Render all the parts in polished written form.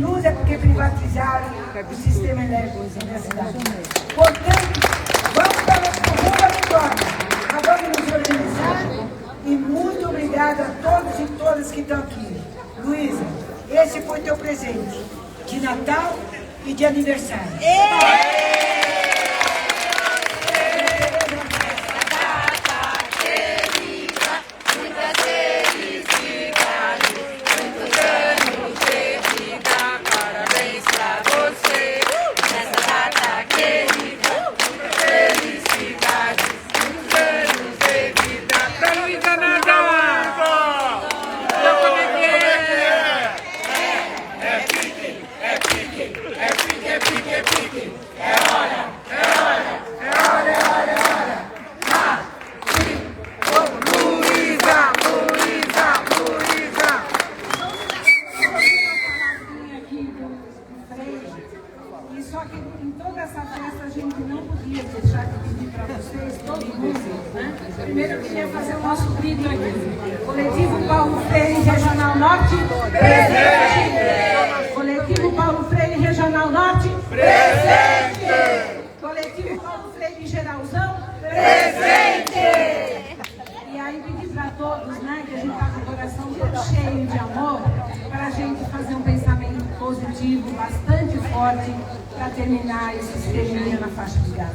luz é porque privatizaram o sistema elétrico da cidade. Portanto, vamos para o rumo à vitória. Nós vamos nos organizar e muito obrigada a todos e todas que estão aqui. Luísa, esse foi teu presente de Natal e de aniversário. Primeiro eu queria fazer o nosso grito aqui. Coletivo Paulo Freire Regional Norte, presente! Coletivo Paulo Freire Regional Norte, presente! Coletivo Paulo Freire Geralzão, presente! E aí pedir para todos, né, que a gente está com o coração todo cheio de amor, para a gente fazer um pensamento positivo, bastante forte, para terminar esse extermínio na faixa de Gaza.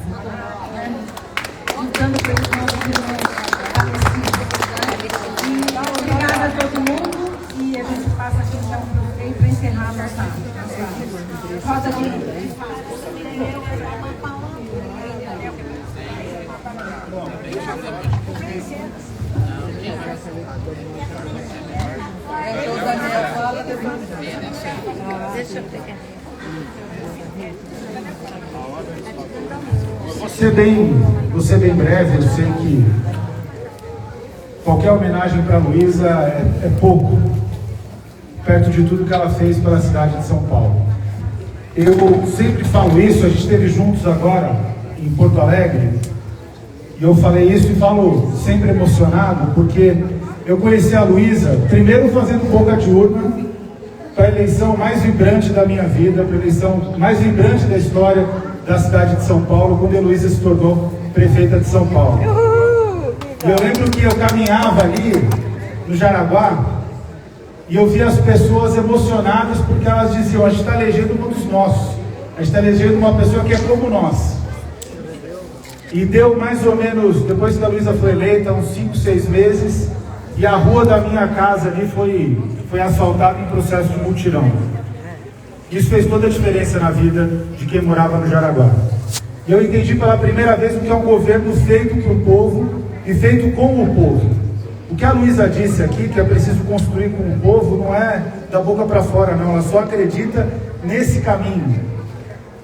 Lutando pelos nossos irmãos falecidos. E obrigada a todo mundo. E a gente passa aqui então para o Freire para encerrar a nossa roda de Deixa eu pegar. Vou ser bem breve. Eu sei que qualquer homenagem para a Luísa é pouco, perto de tudo que ela fez pela cidade de São Paulo. Eu sempre falo isso, a gente esteve juntos agora em Porto Alegre, e eu falei isso e falo sempre emocionado, porque eu conheci a Luísa, primeiro fazendo boca de urna, para a eleição mais vibrante da minha vida, para a eleição mais vibrante da história da cidade de São Paulo, quando a Luísa se tornou prefeita de São Paulo. E eu lembro que eu caminhava ali no Jaraguá e eu via as pessoas emocionadas porque elas diziam: a gente está elegendo um dos nossos, a gente está elegendo uma pessoa que é como nós. E deu mais ou menos, depois que a Luísa foi eleita, uns 5, 6 meses, e a rua da minha casa ali foi asfaltada em processo de mutirão. Isso fez toda a diferença na vida de quem morava no Jaraguá. E eu entendi pela primeira vez o que é um governo feito para o povo e feito com o povo. O que a Luísa disse aqui, que é preciso construir com o povo, não é da boca para fora, não. Ela só acredita nesse caminho.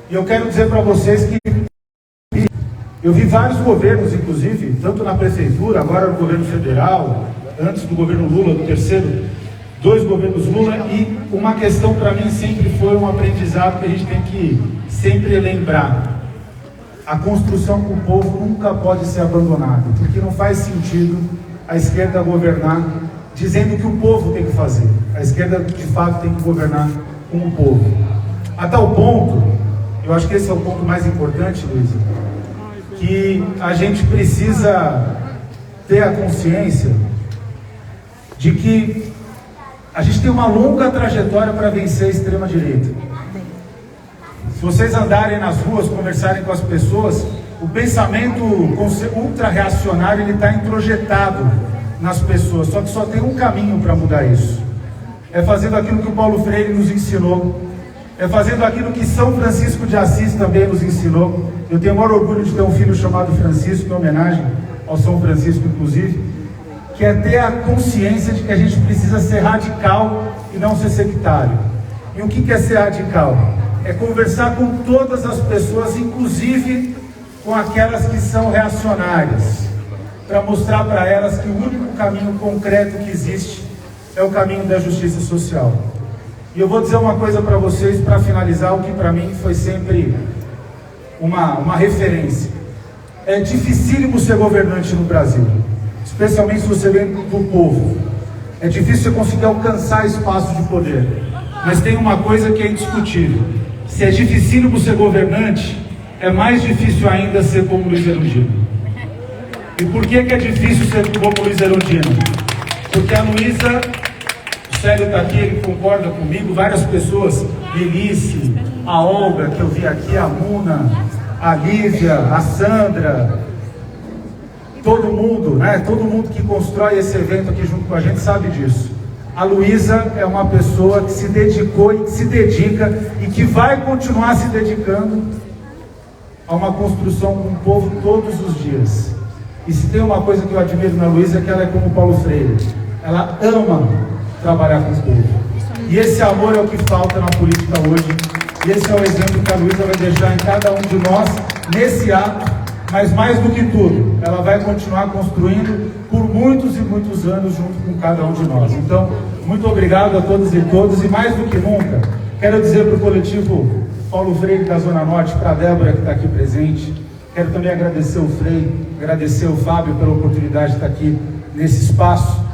E eu quero dizer para vocês que eu vi vários governos, inclusive, tanto na prefeitura, agora no governo federal, antes do governo Lula, do terceiro, 2 governos Lula, e uma questão para mim sempre foi um aprendizado que a gente tem que sempre lembrar. A construção com o povo nunca pode ser abandonada, porque não faz sentido a esquerda governar dizendo que o povo tem que fazer. A esquerda, de fato, tem que governar com o povo. A tal ponto, eu acho que esse é o ponto mais importante, Luísa, que a gente precisa ter a consciência de que a gente tem uma longa trajetória para vencer a extrema-direita. Se vocês andarem nas ruas, conversarem com as pessoas, o pensamento ultra-reacionário ele está introjetado nas pessoas, só que só tem um caminho para mudar isso. É fazendo aquilo que o Paulo Freire nos ensinou, é fazendo aquilo que São Francisco de Assis também nos ensinou. Eu tenho o maior orgulho de ter um filho chamado Francisco, em homenagem ao São Francisco, inclusive, que é ter a consciência de que a gente precisa ser radical e não ser sectário. E o que é ser radical? É conversar com todas as pessoas, inclusive com aquelas que são reacionárias, para mostrar para elas que o único caminho concreto que existe é o caminho da justiça social. E eu vou dizer uma coisa para vocês, para finalizar, o que para mim foi sempre uma referência. É dificílimo ser governante no Brasil, especialmente se você vem do povo. É difícil você conseguir alcançar espaço de poder. mas tem uma coisa que é indiscutível. Se é dificílimo ser governante, é mais difícil ainda ser como Luiz Erundina. E por que é difícil ser como Luiz Erundina? Porque a Luísa, o Célio está aqui, ele concorda comigo, várias pessoas, Elice, a Olga, que eu vi aqui, a Muna, a Lívia, a Sandra, todo mundo, né? Todo mundo que constrói esse evento aqui junto com a gente sabe disso. A Luísa é uma pessoa que se dedicou e que se dedica e que vai continuar se dedicando a uma construção com o povo todos os dias. E se tem uma coisa que eu admiro na Luísa é que ela é como Paulo Freire. Ela ama trabalhar com o povo. E esse amor é o que falta na política hoje. E esse é o exemplo que a Luísa vai deixar em cada um de nós nesse ato. Mas mais do que tudo, ela vai continuar construindo por muitos e muitos anos junto com cada um de nós. Então, muito obrigado a todas e todos. E mais do que nunca, quero dizer para o coletivo Paulo Freire da Zona Norte, para a Débora que está aqui presente. Quero também agradecer o Frei, agradecer o Fábio pela oportunidade de estar aqui nesse espaço,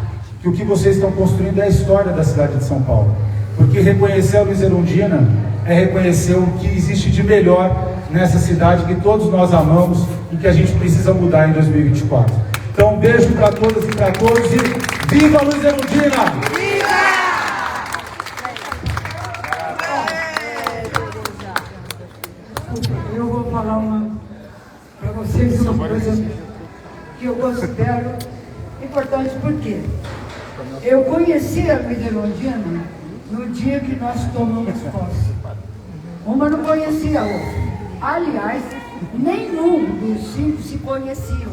que o que vocês estão construindo é a história da cidade de São Paulo. Porque reconhecer a Luiz Erundina é reconhecer o que existe de melhor nessa cidade que todos nós amamos e que a gente precisa mudar em 2024. Então, um beijo para todas e para todos e viva Luiz Erundina! Viva! Eu vou falar para vocês uma coisa que eu considero importante, porque eu conheci a Luiz Erundina no dia que nós tomamos posse. Uma não conhecia a outra. Aliás, nenhum dos 5 se conheciam.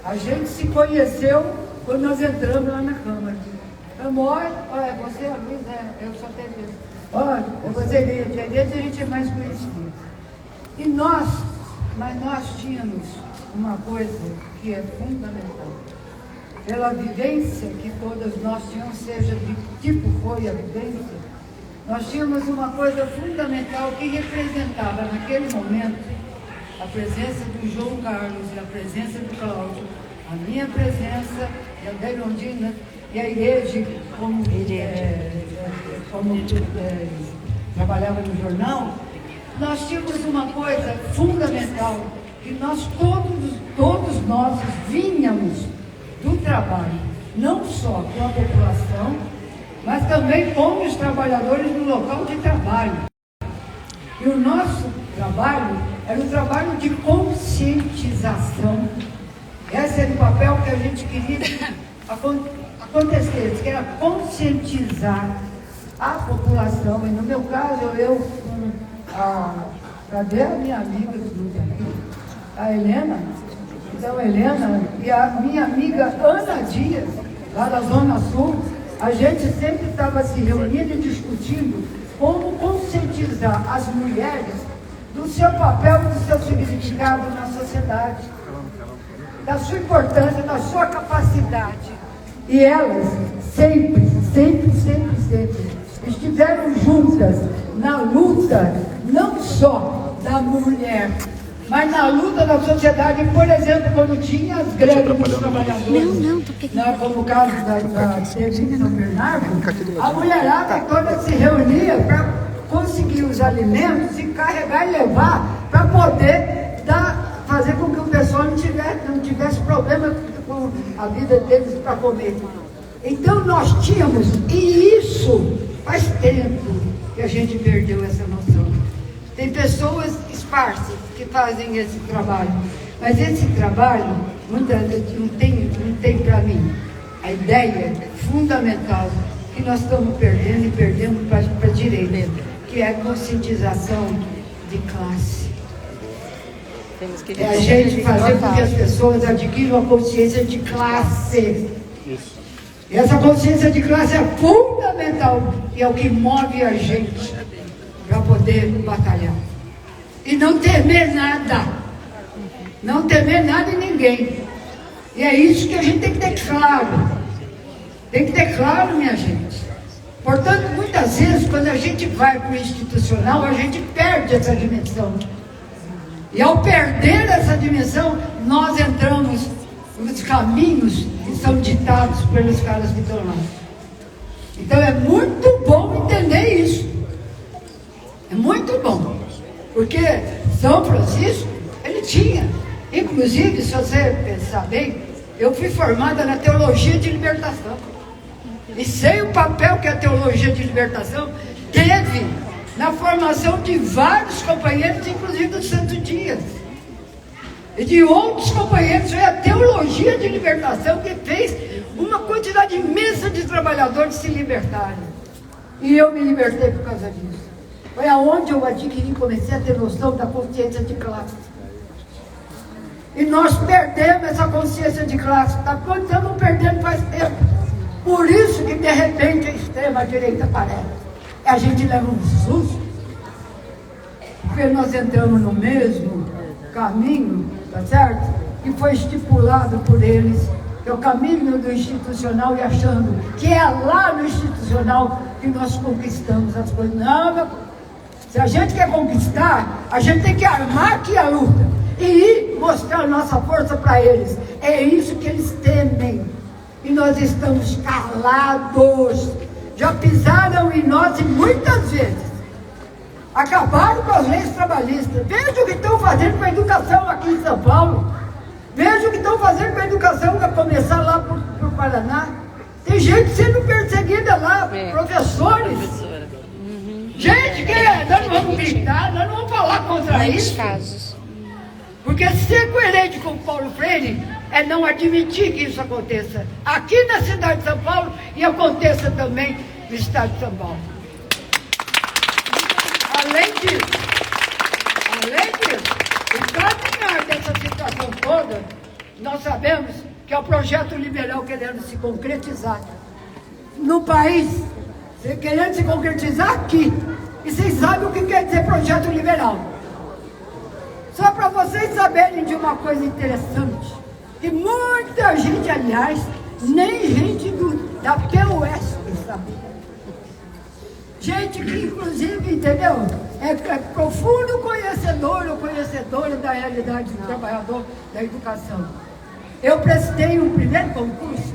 A gente se conheceu quando nós entramos lá na Câmara. Amor, olha, você, a Luiz, eu só tenho. Olha, você, a gente é mais conhecido. Mas nós tínhamos uma coisa que é fundamental. Pela vivência que todas nós tínhamos, seja de que tipo foi a vivência, nós tínhamos uma coisa fundamental que representava naquele momento a presença do João Carlos e a presença do Cláudio, a minha presença e a da Erundina e a Irede, como trabalhava no jornal. Nós tínhamos uma coisa fundamental, que nós todos nós vínhamos do trabalho, não só com a população, mas também com os trabalhadores no local de trabalho. E o nosso trabalho era um trabalho de conscientização. Esse era o papel que a gente queria que acontecesse, que era conscientizar a população. E no meu caso, cadê a minha amiga aqui? A Helena? Então, Helena e a minha amiga Ana Dias, lá da Zona Sul, a gente sempre estava se reunindo e discutindo como conscientizar as mulheres do seu papel e do seu significado na sociedade, da sua importância, da sua capacidade. E elas sempre estiveram juntas na luta, não só da mulher, mas na luta da sociedade. Por exemplo, quando tinha as greves dos trabalhadores, como o caso da TV São Bernardo, a mulherada toda se reunia para conseguir os alimentos e carregar e levar para poder fazer com que o pessoal não tivesse problema com a vida deles para comer. Então nós tínhamos, e isso faz tempo que a gente perdeu essa noção. Tem pessoas esparsas que fazem esse trabalho, mas esse trabalho muitas vezes não tem para mim a ideia fundamental que nós estamos perdendo e perdemos para a direita, que é a conscientização de classe. É a gente fazer com que as pessoas adquiram a consciência de classe. Isso. E essa consciência de classe é fundamental e é o que move a gente para poder batalhar. E não temer nada. Não temer nada em ninguém. E é isso que a gente tem que ter claro. Tem que ter claro, minha gente. Portanto, muitas vezes, quando a gente vai para o institucional, a gente perde essa dimensão. E ao perder essa dimensão, nós entramos nos caminhos que são ditados pelos caras que estão lá. Então é muito bom entender isso. muito bom, porque São Francisco, ele tinha, inclusive, se você pensar bem, eu fui formada na teologia de libertação, e sei o papel que a teologia de libertação teve na formação de vários companheiros, inclusive do Santo Dias, e de outros companheiros. Foi a teologia de libertação que fez uma quantidade imensa de trabalhadores se libertarem, e eu me libertei por causa disso. Foi aonde eu adquiri, comecei a ter noção da consciência de classe. E nós perdemos essa consciência de classe, estamos perdendo faz tempo. Por isso que de repente a extrema-direita aparece. A gente leva um susto, porque nós entramos no mesmo caminho, tá certo? Que foi estipulado por eles, que é o caminho do institucional, e achando que é lá no institucional que nós conquistamos as coisas. Não, se a gente quer conquistar, a gente tem que armar aqui a luta e ir mostrar a nossa força para eles. É isso que eles temem. E nós estamos calados. Já pisaram em nós e muitas vezes acabaram com as leis trabalhistas. Veja o que estão fazendo com a educação aqui em São Paulo. Veja o que estão fazendo com a educação, a começar lá por Paraná. Tem gente sendo perseguida lá, professores. Gente, nós não vamos gritar, nós não vamos falar contra isso. Casos. Porque ser coerente com o Paulo Freire é não admitir que isso aconteça aqui na cidade de São Paulo e aconteça também no estado de São Paulo. Além disso, o caminhar dessa situação toda, nós sabemos que é o projeto liberal querendo se concretizar no país, querendo se concretizar aqui. E vocês sabem o que quer dizer projeto liberal. Só para vocês saberem de uma coisa interessante, que muita gente, aliás, nem gente da PUS sabia. Gente que, inclusive, entendeu? É profundo conhecedor ou conhecedora da realidade do trabalhador da educação. Eu prestei um primeiro concurso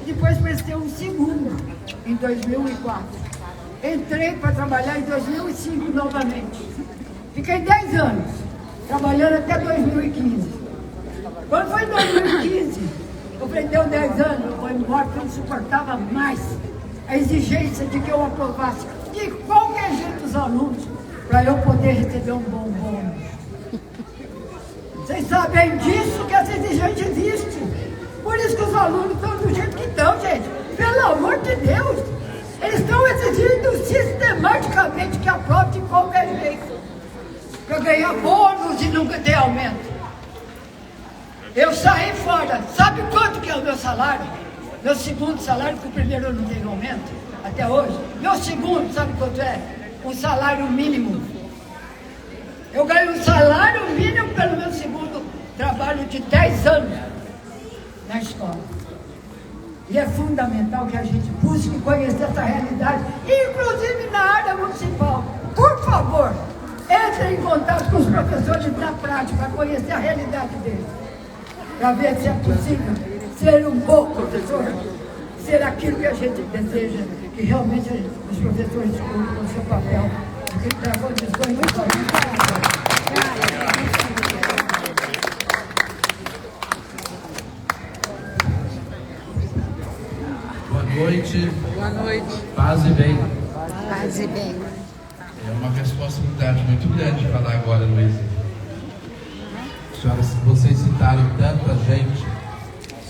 e depois prestei um segundo, em 2004. Entrei para trabalhar em 2005 novamente. Fiquei 10 anos, trabalhando até 2015. Quando foi em 2015, eu falei, deu 10 anos, eu vou embora, porque eu não suportava mais a exigência de que eu aprovasse de qualquer jeito os alunos, para eu poder receber um bom bônus. Vocês sabem disso, que essa exigência existe. Por isso que os alunos estão do jeito que estão, gente. Pelo amor de Deus. Eles estão exigindo sistematicamente que aprove de qualquer jeito, para ganhar bônus e nunca ter aumento. Eu saí fora. Sabe quanto que é o meu salário? Meu segundo salário, porque o primeiro eu não tenho aumento até hoje. Meu segundo, sabe quanto é? Um salário mínimo. Eu ganho um salário mínimo pelo meu segundo trabalho de 10 anos na escola. E é fundamental que a gente busque conhecer essa realidade, inclusive na área municipal. Por favor, entre em contato com os professores na prática, para conhecer a realidade deles, para ver se é possível ser um bom professor, ser aquilo que a gente deseja, que realmente os professores cumprem o seu papel, que dá condições muito boas. Boa noite. Boa noite. Paz e bem. Paz e bem. É uma responsabilidade muito grande falar agora, Luísa. Senhoras, vocês citaram tanta gente,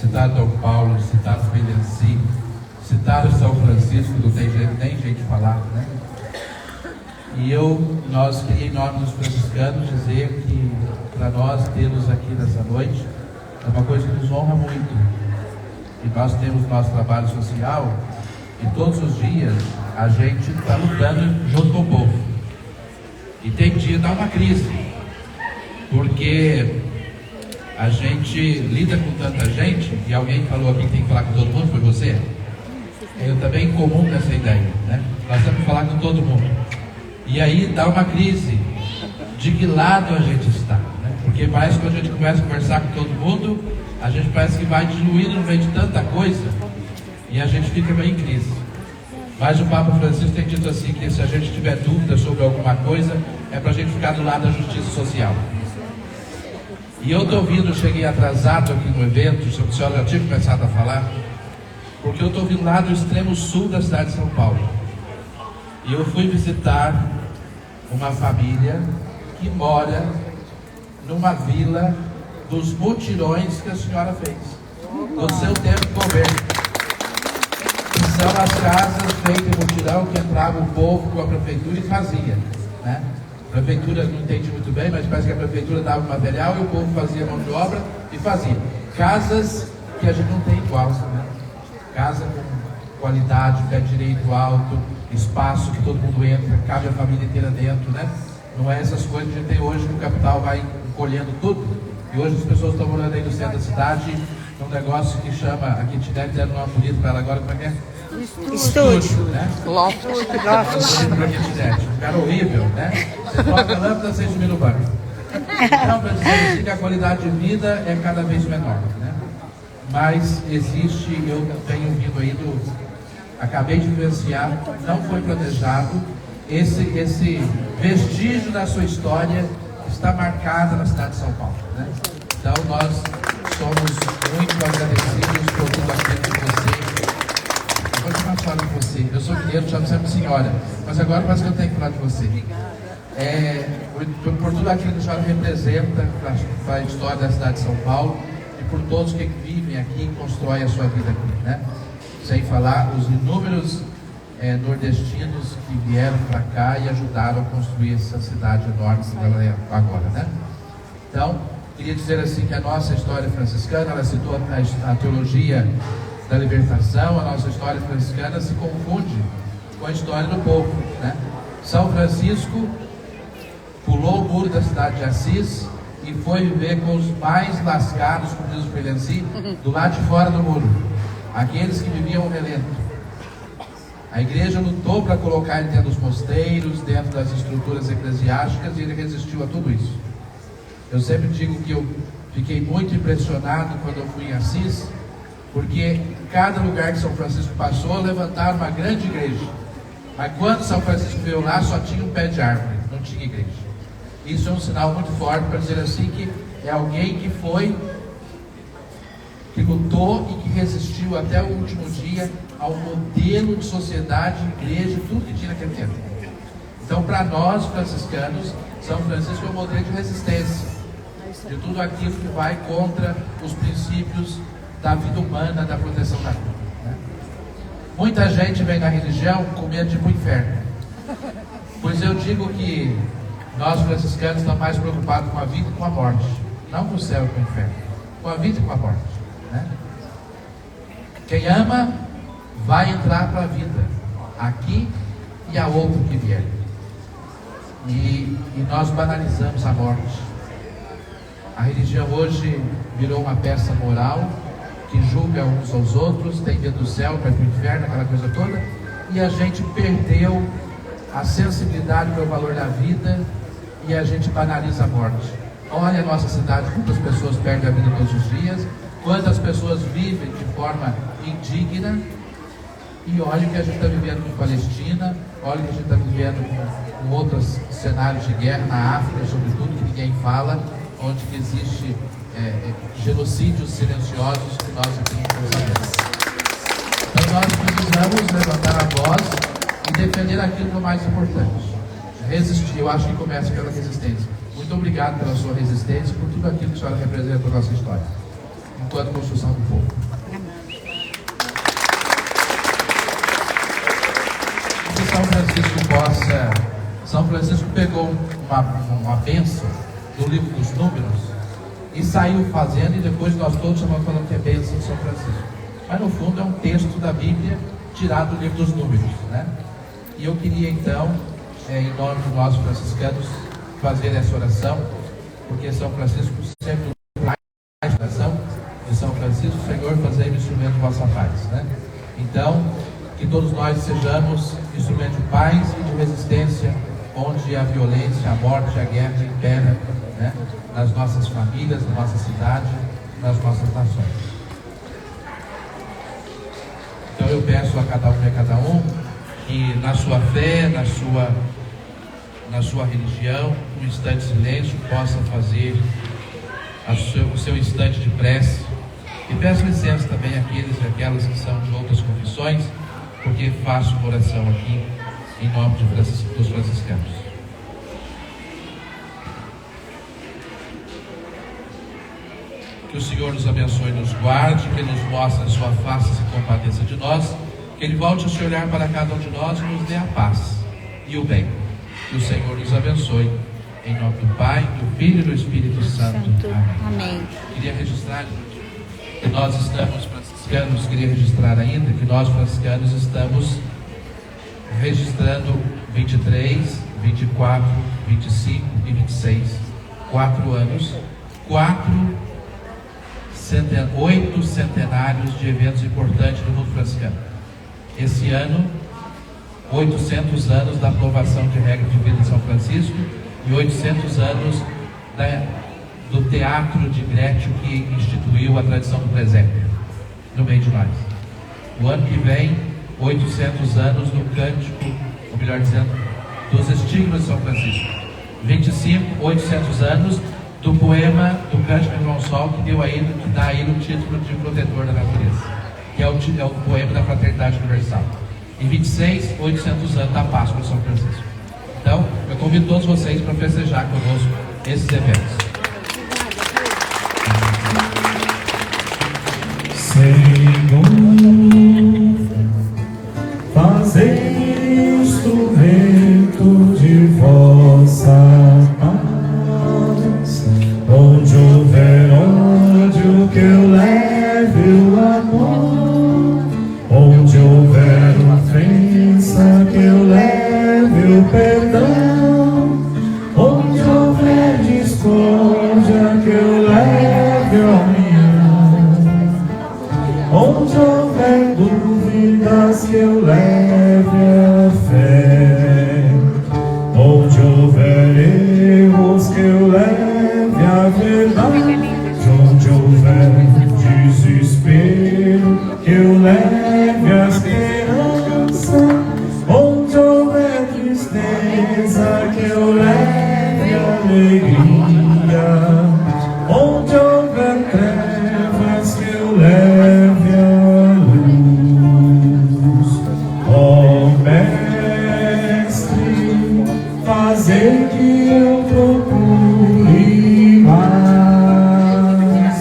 citaram Dom Paulo, citaram Ferenci, citaram São Francisco, não tem nem jeito de falar, né? E nós, em nome dos franciscanos, dizer que para nós termos aqui nessa noite é uma coisa que nos honra muito. E nós temos nosso trabalho social e todos os dias a gente está lutando junto com o povo. E tem dia que dá uma crise, porque a gente lida com tanta gente, e alguém falou aqui que tem que falar com todo mundo, foi você? Eu também comum dessa ideia, né? Nós temos que falar com todo mundo. E aí dá uma crise de que lado a gente está, né? Porque parece que quando a gente começa a conversar com todo mundo, a gente parece que vai diluindo no meio de tanta coisa e a gente fica meio em crise. Mas o Papa Francisco tem dito assim, que se a gente tiver dúvida sobre alguma coisa, é para a gente ficar do lado da justiça social. E eu estou vindo, cheguei atrasado aqui no evento, a senhora já tinha começado a falar, porque eu estou vindo lá do extremo sul da cidade de São Paulo. E eu fui visitar uma família que mora numa vila dos mutirões que a senhora fez, no seu tempo de governo. São as casas feitas em mutirão que entrava o povo com a prefeitura e fazia, né? A prefeitura não entendi muito bem, mas parece que a prefeitura dava o material e o povo fazia mão de obra e fazia. Casas que a gente não tem igual, né? Casa com qualidade, pé direito alto, espaço que todo mundo entra, cabe a família inteira dentro, né? Não é essas coisas que a gente tem hoje que o capital vai encolhendo tudo. E hoje as pessoas estão morando aí no centro da cidade, um negócio que chama, a kitnet era um nome bonito para ela agora, como é que é? Estúdio. Né? Loft. Um cara horrível, né? Você troca lâmpada, você subiu no banco. Então, para dizer assim, que a qualidade de vida é cada vez menor, né? Mas existe, eu tenho vindo aí acabei de vivenciar, não foi planejado, esse vestígio da sua história está marcada na cidade de São Paulo, né? Então nós somos muito agradecidos por tudo aquilo que você... Eu vou chamar a senhora de você, eu sou mineiro, chamo sempre senhora, mas agora parece que eu tenho que falar de você. Por tudo aquilo que a senhora representa para a história da cidade de São Paulo e por todos que vivem aqui e constroem a sua vida aqui, né? Sem falar os inúmeros nordestinos que vieram para cá e ajudaram a construir essa cidade enorme que ela é agora, né? Então, queria dizer assim que a nossa história franciscana, ela citou a teologia da libertação, a nossa história franciscana se confunde com a história do povo, né? São Francisco pulou o muro da cidade de Assis e foi viver com os mais lascados, como diz o Pelenci, do lado de fora do muro, aqueles que viviam o relento. A igreja lutou para colocar ele dentro dos mosteiros, dentro das estruturas eclesiásticas, e ele resistiu a tudo isso. Eu sempre digo que eu fiquei muito impressionado quando eu fui em Assis, porque cada lugar que São Francisco passou, levantaram uma grande igreja. Mas quando São Francisco veio lá, só tinha um pé de árvore, não tinha igreja. Isso é um sinal muito forte para dizer assim que é alguém que lutou e que resistiu até o último dia ao modelo de sociedade, igreja, tudo que tinha naquele tempo. Então, para nós franciscanos, São Francisco é um modelo de resistência de tudo aquilo que vai contra os princípios da vida humana, da proteção da vida, né? Muita gente vem na religião com medo de ir para o inferno, pois eu digo que nós franciscanos estamos mais preocupados com a vida e com a morte, não com o céu e com o inferno, com a vida e com a morte, né? Quem ama vai entrar para a vida, aqui e a outro que vier. E nós banalizamos a morte. A religião hoje virou uma peça moral que julga uns aos outros, tem medo do céu, vai para o inferno, aquela coisa toda, e a gente perdeu a sensibilidade para o valor da vida e a gente banaliza a morte. Olha a nossa cidade, quantas pessoas perdem a vida todos os dias, quantas pessoas vivem de forma indigna, e olha o que a gente está vivendo com Palestina, olha o que a gente está vivendo com outros cenários de guerra na África, sobretudo, que ninguém fala, onde existe genocídios silenciosos que nós aqui não sabemos. Então nós precisamos levantar a voz e defender aquilo que é o mais importante. Resistir, eu acho que começa pela resistência. Muito obrigado pela sua resistência e por tudo aquilo que a senhora representa para a nossa história, enquanto construção do povo. Que São Francisco possa... São Francisco pegou uma bênção do livro dos Números e saiu fazendo, e depois nós todos estamos falando que é bênção de São Francisco. Mas no fundo é um texto da Bíblia tirado do livro dos Números, né? E eu queria então, em nome de nós franciscanos, fazer essa oração, porque São Francisco sempre faz oração de São Francisco, Senhor, fazei-me instrumento de vossa paz, né? Então, que todos nós sejamos instrumento de paz e de resistência, onde a violência, a morte, a guerra impera, né? Nas nossas famílias, na nossa cidade, nas nossas nações. Então eu peço a cada um e a cada um que na sua fé, na sua religião, um instante de silêncio, possa fazer o seu instante de prece. E peço licença também àqueles e aquelas que são de outras confissões, porque faço uma oração aqui em nome dos franciscanos. Que o Senhor nos abençoe e nos guarde, que Ele nos mostre a sua face e se compadeça de nós, que Ele volte a se olhar para cada um de nós e nos dê a paz e o bem. Que o Senhor nos abençoe, em nome do Pai, do Filho e do Espírito Santo. Amém. Queria registrar que nós estamos, franciscanos, queria registrar ainda que nós, franciscanos, estamos registrando 23, 24, 25 e 26, 4 anos, 8 centenários de eventos importantes do mundo franciscano. Esse ano, 800 anos da aprovação de regra de vida de São Francisco e 800 anos do teatro de Grétio, que instituiu a tradição do presépio no meio de nós. O ano que vem, 800 anos do cântico, ou melhor dizendo, dos estigmas de São Francisco. 25, 800 anos do poema do Cântico de João Sol, que dá a ele o título de protetor da natureza, que é o poema da Fraternidade Universal. E 26, 800 anos da Páscoa de São Francisco. Então, eu convido todos vocês para festejar conosco esses eventos. Senhor, fazei instrumento de vossa paz, onde houver ódio que eu leve o amor, onde houver ofensa que eu leve o perdão, onde houver discórdia que eu leve a união, onde houver dúvidas que eu leve a fé, onde houver erros que eu leve a verdade, onde houver desespero que eu leve a esperança, onde houver tristeza que eu leve a alegria, onde houver trevas que eu leve a luz. Ó Mestre, fazei que eu procure mais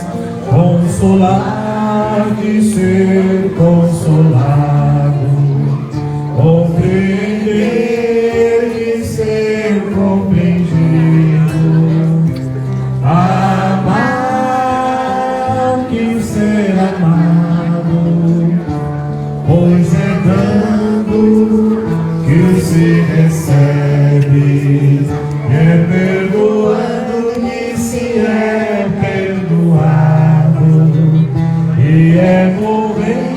consolar que ser consolado, compreender que ser compreendido, amar que ser amado, pois é dando que se recebe, é perdoando que se é perdoado, e é morrer